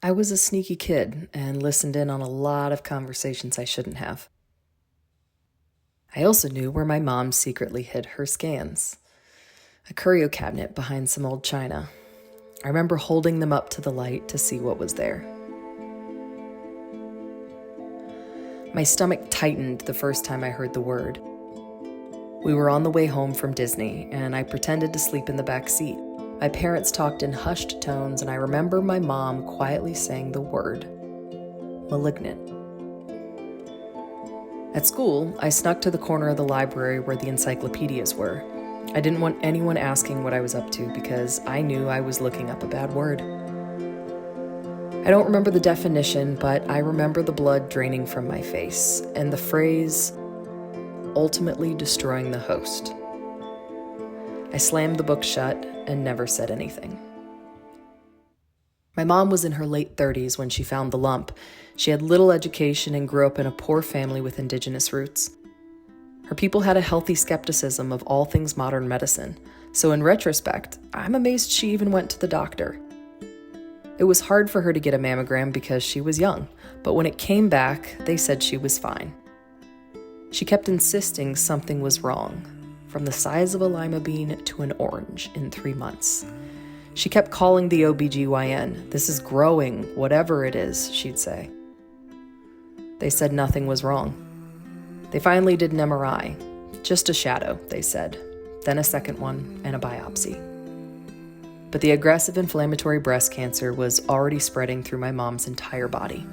I was a sneaky kid and listened in on a lot of conversations I shouldn't have. I also knew where my mom secretly hid her scans. A curio cabinet behind some old china. I remember holding them up to the light to see what was there. My stomach tightened the first time I heard the word. We were on the way home from Disney, and I pretended to sleep in the back seat. My parents talked in hushed tones, and I remember my mom quietly saying the word, malignant. At school, I snuck to the corner of the library where the encyclopedias were. I didn't want anyone asking what I was up to because I knew I was looking up a bad word. I don't remember the definition, but I remember the blood draining from my face and the phrase, ultimately destroying the host. I slammed the book shut and never said anything. My mom was in her late 30s when she found the lump. She had little education and grew up in a poor family with indigenous roots. Her people had a healthy skepticism of all things modern medicine, so in retrospect, I'm amazed she even went to the doctor. It was hard for her to get a mammogram because she was young, but when it came back, they said she was fine. She kept insisting something was wrong, from the size of a lima bean to an orange in 3 months. She kept calling the OBGYN, "This is growing, whatever it is," she'd say. They said nothing was wrong. They finally did an MRI, just a shadow, they said, then a second one and a biopsy. But the aggressive inflammatory breast cancer was already spreading through my mom's entire body.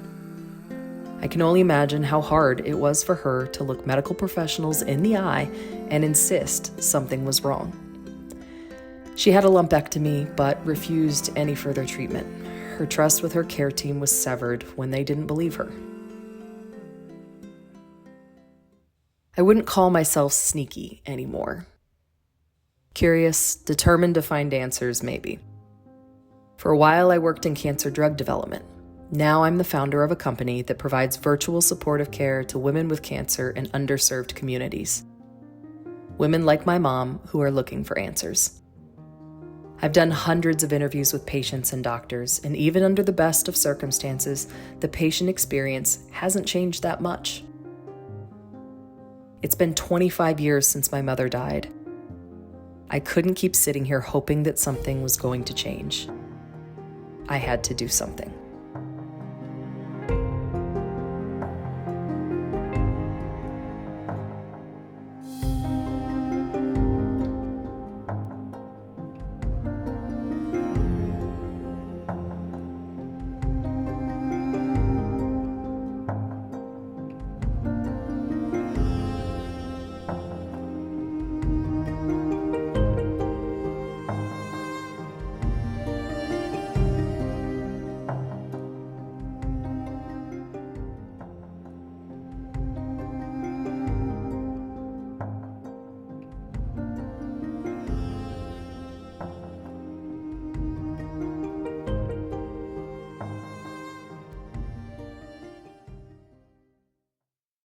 I can only imagine how hard it was for her to look medical professionals in the eye and insist something was wrong. She had a lumpectomy, but refused any further treatment. Her trust with her care team was severed when they didn't believe her. I wouldn't call myself sneaky anymore. Curious, determined to find answers, maybe. For a while, I worked in cancer drug development. Now I'm the founder of a company that provides virtual supportive care to women with cancer in underserved communities. Women like my mom who are looking for answers. I've done hundreds of interviews with patients and doctors, and even under the best of circumstances, the patient experience hasn't changed that much. It's been 25 years since my mother died. I couldn't keep sitting here hoping that something was going to change. I had to do something.